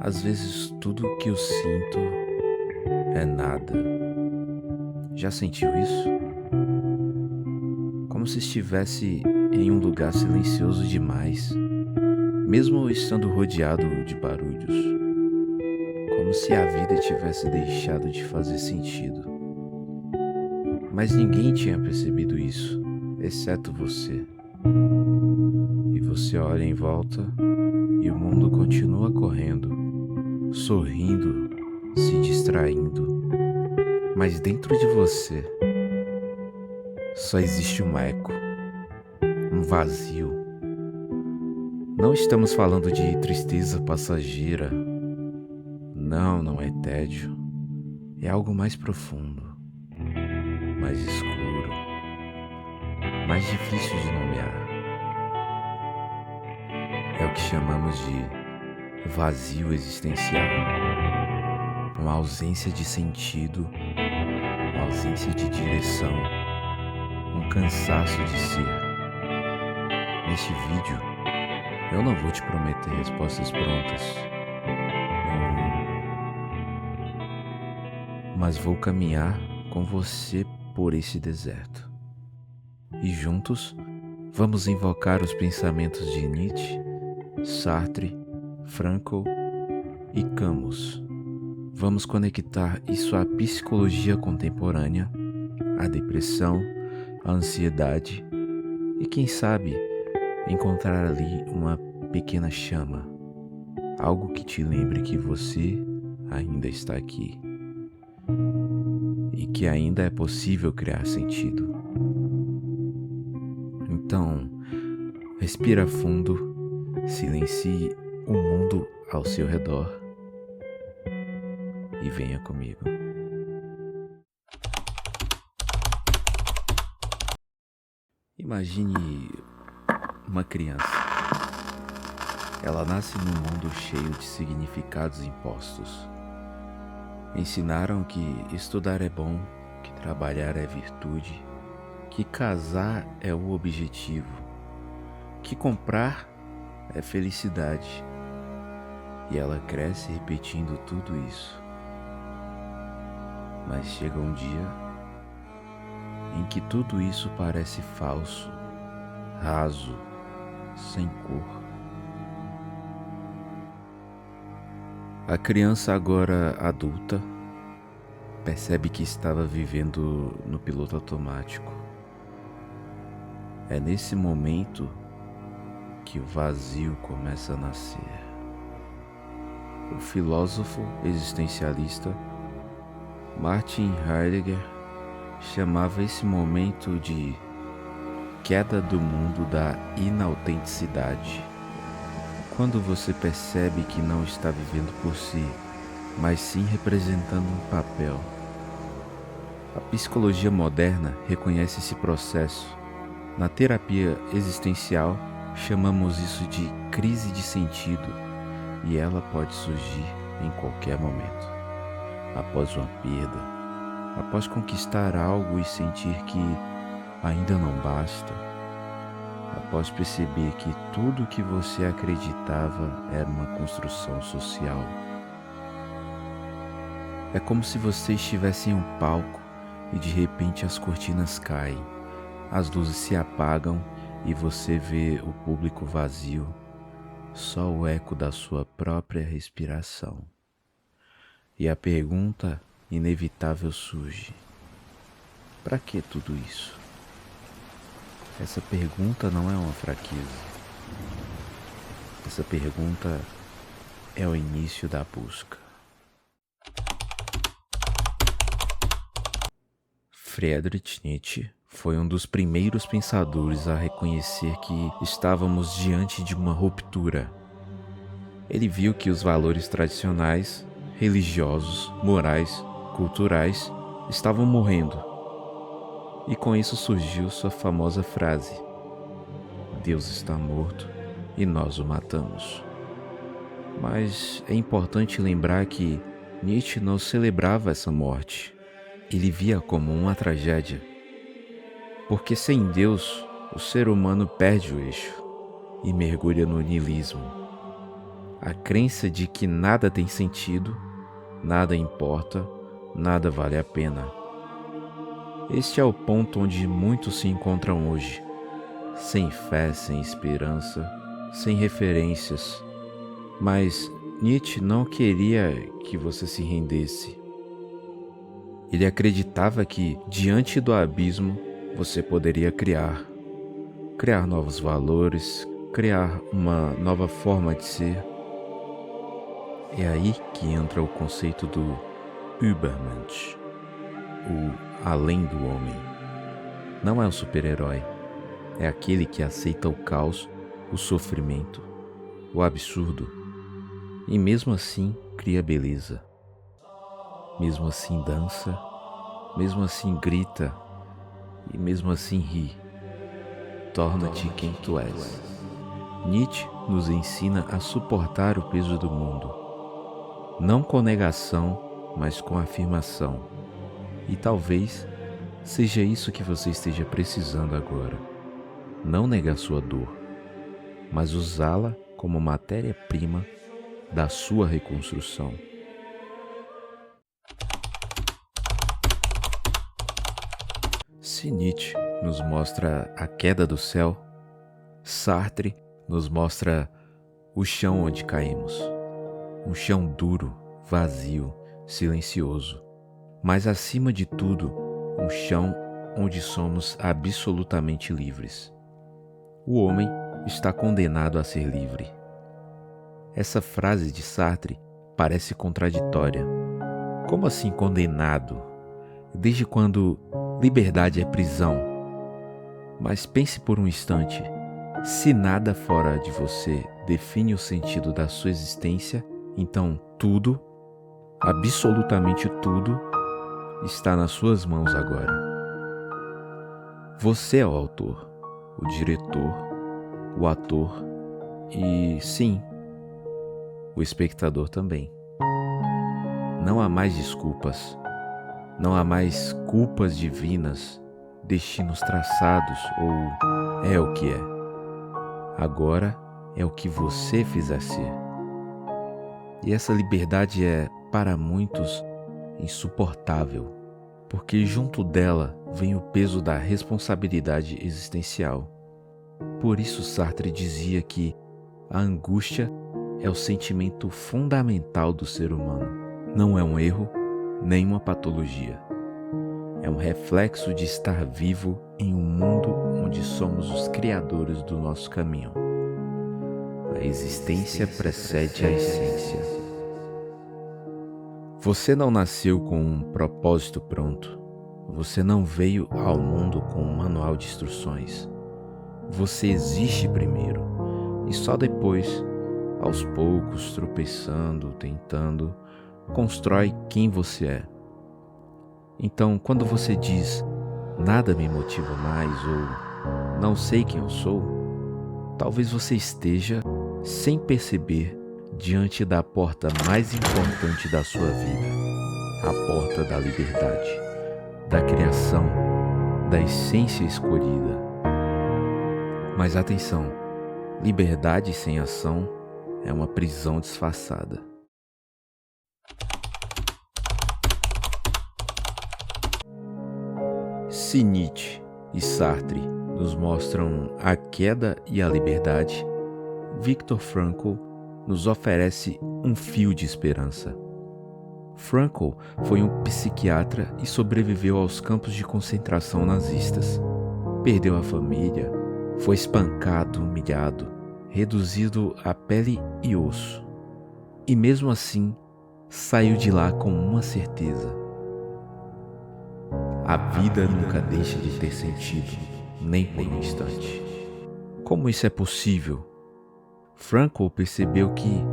Às vezes tudo o que eu sinto é nada. Já sentiu isso? Como se estivesse em um lugar silencioso demais, mesmo estando rodeado de barulhos. Como se a vida tivesse deixado de fazer sentido. Mas ninguém tinha percebido isso, exceto você. E você olha em volta e o mundo continua correndo, sorrindo, se distraindo. Mas dentro de você só existe um eco, um vazio. Não estamos falando de tristeza passageira. Não, não é tédio. É algo mais profundo, mais escuro, mais difícil de nomear. É o que chamamos de vazio existencial. Uma ausência de sentido, uma ausência de direção, um cansaço de ser. Neste vídeo, eu não vou te prometer respostas prontas. Mas vou caminhar com você por esse deserto. E juntos, vamos invocar os pensamentos de Nietzsche, Sartre, Frankl e Camus. Vamos conectar isso à psicologia contemporânea, à depressão, à ansiedade e, quem sabe, encontrar ali uma pequena chama, algo que te lembre que você ainda está aqui e que ainda é possível criar sentido. Então, respira fundo, silencie o mundo ao seu redor e venha comigo. Imagine uma criança. Ela nasce num mundo cheio de significados impostos. Ensinaram que estudar é bom, que trabalhar é virtude, que casar é o objetivo, que comprar é felicidade. E ela cresce repetindo tudo isso. Mas chega um dia em que tudo isso parece falso, raso, sem cor. A criança, agora adulta, percebe que estava vivendo no piloto automático. É nesse momento que o vazio começa a nascer. O filósofo existencialista Martin Heidegger chamava esse momento de queda do mundo da inautenticidade. Quando você percebe que não está vivendo por si, mas sim representando um papel. A psicologia moderna reconhece esse processo. Na terapia existencial, chamamos isso de crise de sentido, e ela pode surgir em qualquer momento. Após uma perda, após conquistar algo e sentir que ainda não basta, após perceber que tudo que você acreditava era uma construção social. É como se você estivesse em um palco e de repente as cortinas caem, as luzes se apagam e você vê o público vazio, só o eco da sua própria respiração. E a pergunta inevitável surge: para que tudo isso? Essa pergunta não é uma fraqueza. Essa pergunta é o início da busca. Friedrich Nietzsche foi um dos primeiros pensadores a reconhecer que estávamos diante de uma ruptura. Ele viu que os valores tradicionais, religiosos, morais, culturais estavam morrendo. E com isso surgiu sua famosa frase: Deus está morto e nós o matamos. Mas é importante lembrar que Nietzsche não celebrava essa morte. Ele via como uma tragédia. Porque sem Deus, o ser humano perde o eixo e mergulha no niilismo. a crença de que nada tem sentido, nada importa, nada vale a pena. Este é o ponto onde muitos se encontram hoje, sem fé, sem esperança, sem referências. Mas Nietzsche não queria que você se rendesse. Ele acreditava que, diante do abismo, você poderia criar novos valores, criar uma nova forma de ser. É aí que entra o conceito do Übermensch, o além do homem. Não é um super-herói, é aquele que aceita o caos, o sofrimento, o absurdo, e mesmo assim cria beleza. Mesmo assim dança, mesmo assim grita, e mesmo assim ri. Torna-te quem tu és. Nietzsche nos ensina a suportar o peso do mundo, não com negação, mas com afirmação. E talvez seja isso que você esteja precisando agora. Não negar sua dor, mas usá-la como matéria-prima da sua reconstrução. Se Nietzsche nos mostra a queda do céu, Sartre nos mostra o chão onde caímos. Um chão duro, vazio, silencioso. Mas acima de tudo, um chão onde somos absolutamente livres. O homem está condenado a ser livre. Essa frase de Sartre parece contraditória. Como assim condenado? Desde quando liberdade é prisão? Mas pense por um instante, se nada fora de você define o sentido da sua existência, então tudo, absolutamente tudo, está nas suas mãos agora. Você é o autor, o diretor, o ator e, sim, o espectador também. Não há mais desculpas, não há mais culpas divinas, destinos traçados ou é o que é. Agora é o que você fizer ser. E essa liberdade é, para muitos, insuportável, porque junto dela vem o peso da responsabilidade existencial. Por isso Sartre dizia que a angústia é o sentimento fundamental do ser humano. Não é um erro, nem uma patologia. É um reflexo de estar vivo em um mundo onde somos os criadores do nosso caminho. A existência precede a essência. Você não nasceu com um propósito pronto. Você não veio ao mundo com um manual de instruções. Você existe primeiro e só depois, aos poucos, tropeçando, tentando, constrói quem você é. Então, quando você diz nada me motiva mais ou não sei quem eu sou, talvez você esteja, sem perceber, diante da porta mais importante da sua vida, a porta da liberdade, da criação, da essência escolhida. Mas atenção, liberdade sem ação é uma prisão disfarçada. Se Nietzsche e Sartre nos mostram a queda e a liberdade, Viktor Frankl nos oferece um fio de esperança. Frankl foi um psiquiatra e sobreviveu aos campos de concentração nazistas. Perdeu a família, foi espancado, humilhado, reduzido a pele e osso. E mesmo assim, saiu de lá com uma certeza: a vida nunca deixa de ter sentido, nem por um instante. Como isso é possível? Frankl percebeu que,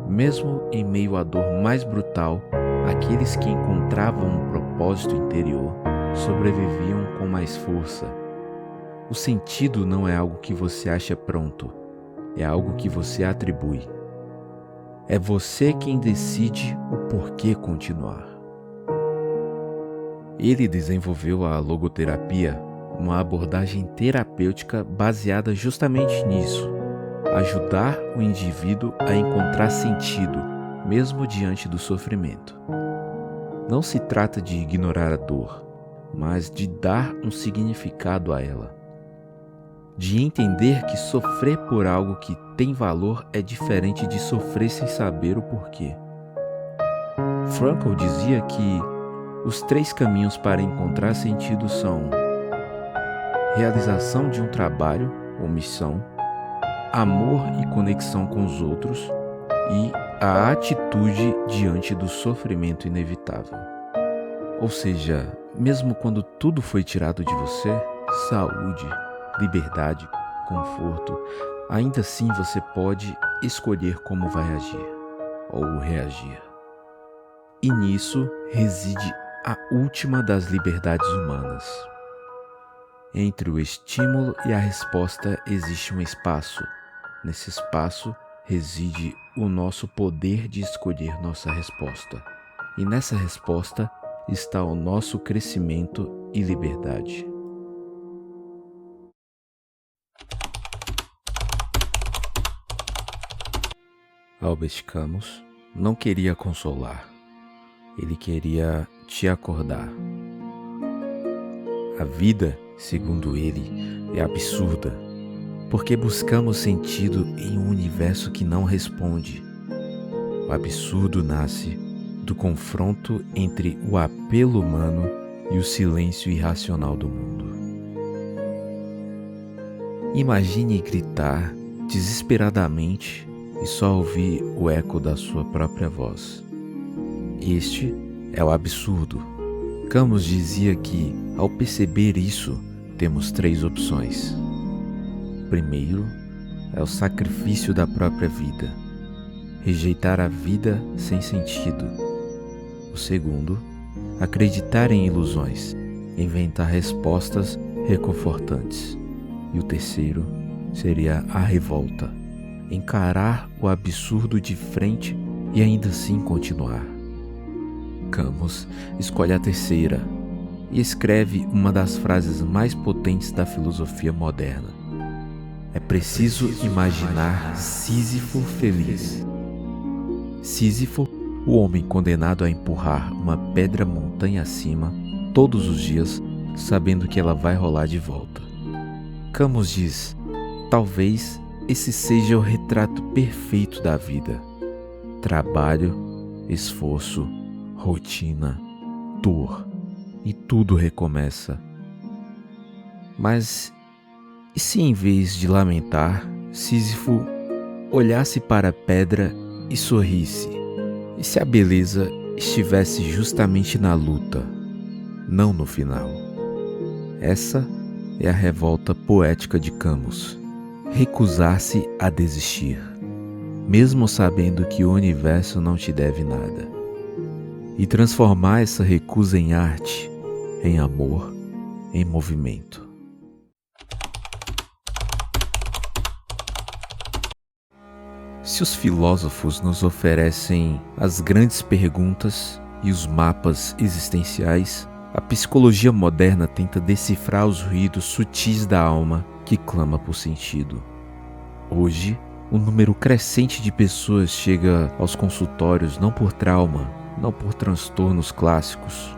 mesmo em meio à dor mais brutal, aqueles que encontravam um propósito interior sobreviviam com mais força. O sentido não é algo que você acha pronto, é algo que você atribui. É você quem decide o porquê continuar. Ele desenvolveu a logoterapia, uma abordagem terapêutica baseada justamente nisso. ajudar o indivíduo a encontrar sentido, mesmo diante do sofrimento. Não se trata de ignorar a dor, mas de dar um significado a ela. De entender que sofrer por algo que tem valor é diferente de sofrer sem saber o porquê. Frankl dizia que os 3 caminhos para encontrar sentido são realização de um trabalho ou missão, amor e conexão com os outros e a atitude diante do sofrimento inevitável. Ou seja, mesmo quando tudo foi tirado de você, saúde, liberdade, conforto, ainda assim você pode escolher como vai agir ou reagir. E nisso reside a última das liberdades humanas. Entre o estímulo e a resposta existe um espaço. Nesse espaço reside o nosso poder de escolher nossa resposta. E nessa resposta está o nosso crescimento e liberdade. Albert Camus não queria consolar. Ele queria te acordar. A vida, segundo ele, é absurda, porque buscamos sentido em um universo que não responde. O absurdo nasce do confronto entre o apelo humano e o silêncio irracional do mundo. Imagine gritar desesperadamente e só ouvir o eco da sua própria voz. Este é o absurdo. Camus dizia que, ao perceber isso, temos 3 opções. Primeiro, é o sacrifício da própria vida. Rejeitar a vida sem sentido. O segundo, acreditar em ilusões, inventar respostas reconfortantes. E o terceiro seria a revolta, encarar o absurdo de frente e ainda assim continuar. Camus escolhe a terceira e escreve uma das frases mais potentes da filosofia moderna. É preciso imaginar Sísifo feliz. Sísifo, o homem condenado a empurrar uma pedra montanha acima todos os dias, sabendo que ela vai rolar de volta. Camus diz: talvez esse seja o retrato perfeito da vida. Trabalho, esforço, rotina, dor, e tudo recomeça. Mas e se em vez de lamentar, Sísifo olhasse para a pedra e sorrisse? E se a beleza estivesse justamente na luta, não no final? Essa é a revolta poética de Camus. Recusar-se a desistir, mesmo sabendo que o universo não te deve nada. E transformar essa recusa em arte, em amor, em movimento. Se os filósofos nos oferecem as grandes perguntas e os mapas existenciais, a psicologia moderna tenta decifrar os ruídos sutis da alma que clama por sentido. Hoje, um número crescente de pessoas chega aos consultórios não por trauma, não por transtornos clássicos,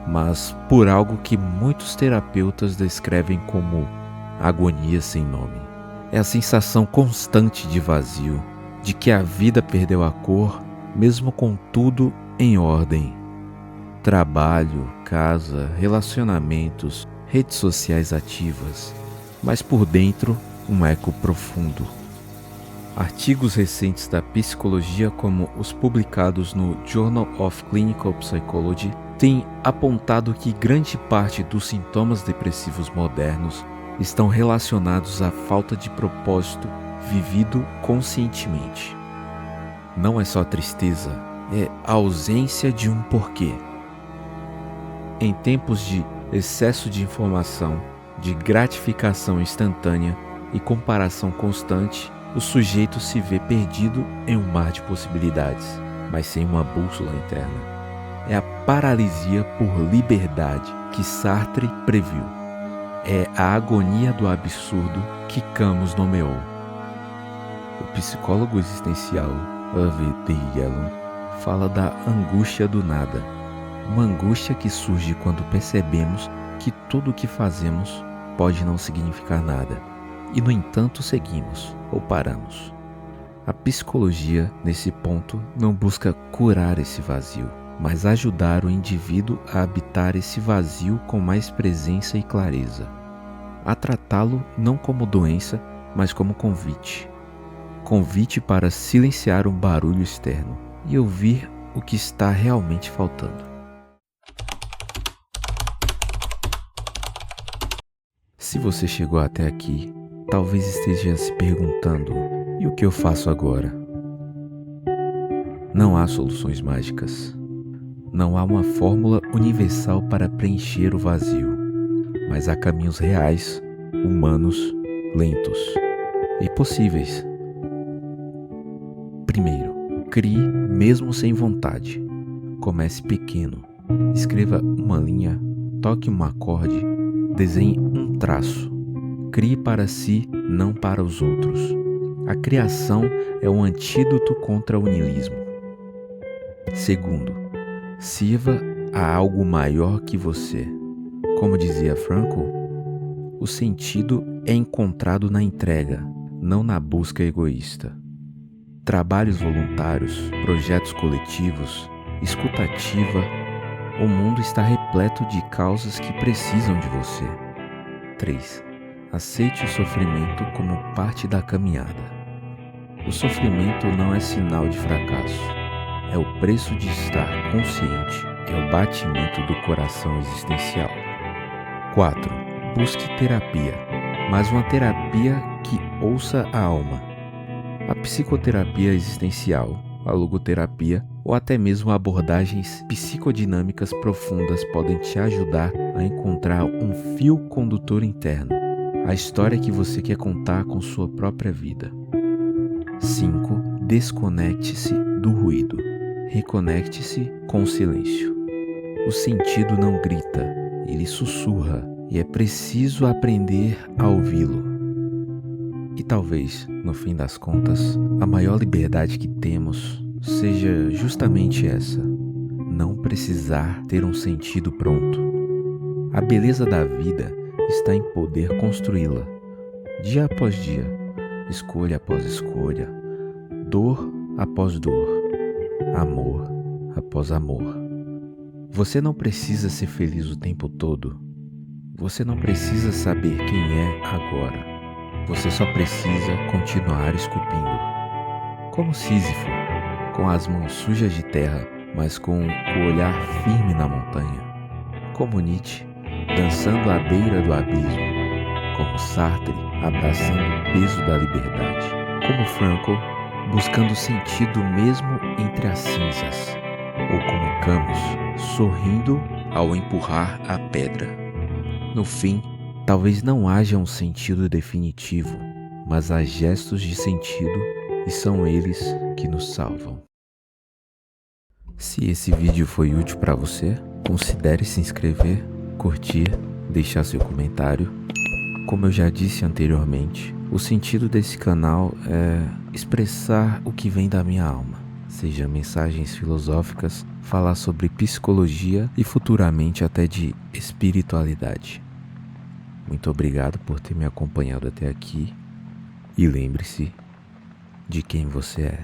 mas por algo que muitos terapeutas descrevem como agonia sem nome. É a sensação constante de vazio, de que a vida perdeu a cor, mesmo com tudo em ordem. Trabalho, casa, relacionamentos, redes sociais ativas, mas por dentro um eco profundo. Artigos recentes da psicologia, como os publicados no Journal of Clinical Psychology, têm apontado que grande parte dos sintomas depressivos modernos estão relacionados à falta de propósito vivido conscientemente. Não é só tristeza, é a ausência de um porquê. Em tempos de excesso de informação, de gratificação instantânea e comparação constante, o sujeito se vê perdido em um mar de possibilidades, mas sem uma bússola interna. É a paralisia por liberdade que Sartre previu. É a agonia do absurdo que Camus nomeou. O psicólogo existencial Uwe D. Yalom fala da angústia do nada, uma angústia que surge quando percebemos que tudo o que fazemos pode não significar nada e, no entanto, seguimos ou paramos. A psicologia, nesse ponto, não busca curar esse vazio, mas ajudar o indivíduo a habitar esse vazio com mais presença e clareza, a tratá-lo não como doença, mas como convite. Convite para silenciar um barulho externo e ouvir o que está realmente faltando. Se você chegou até aqui, talvez esteja se perguntando: e o que eu faço agora? Não há soluções mágicas. Não há uma fórmula universal para preencher o vazio, mas há caminhos reais, humanos, lentos e possíveis. Primeiro, crie mesmo sem vontade. Comece pequeno. Escreva uma linha, toque um acorde, desenhe um traço. Crie para si, não para os outros. A criação é um antídoto contra o niilismo. Segundo, sirva a algo maior que você. Como dizia Frankl, o sentido é encontrado na entrega, não na busca egoísta. Trabalhos voluntários, projetos coletivos, escuta ativa, o mundo está repleto de causas que precisam de você. 3. Aceite o sofrimento como parte da caminhada. O sofrimento não é sinal de fracasso, é o preço de estar consciente, é o batimento do coração existencial. 4. Busque terapia, mas uma terapia que ouça a alma. A psicoterapia existencial, a logoterapia ou até mesmo abordagens psicodinâmicas profundas podem te ajudar a encontrar um fio condutor interno, a história que você quer contar com sua própria vida. 5. Desconecte-se do ruído. Reconecte-se com o silêncio. O sentido não grita, ele sussurra e é preciso aprender a ouvi-lo. E talvez, no fim das contas, a maior liberdade que temos seja justamente essa: não precisar ter um sentido pronto. A beleza da vida está em poder construí-la, dia após dia, escolha após escolha, dor após dor, amor após amor. Você não precisa ser feliz o tempo todo. Você não precisa saber quem é agora. Você só precisa continuar esculpindo. Como Sísifo, com as mãos sujas de terra, mas com o olhar firme na montanha. Como Nietzsche, dançando à beira do abismo. Como Sartre, abraçando o peso da liberdade. Como Frankl, buscando sentido mesmo entre as cinzas. Ou como Camus, sorrindo ao empurrar a pedra. No fim, talvez não haja um sentido definitivo, mas há gestos de sentido e são eles que nos salvam. Se esse vídeo foi útil para você, considere se inscrever, curtir, deixar seu comentário. Como eu já disse anteriormente, o sentido desse canal é expressar o que vem da minha alma, seja mensagens filosóficas, falar sobre psicologia e futuramente até de espiritualidade. Muito obrigado por ter me acompanhado até aqui e lembre-se de quem você é.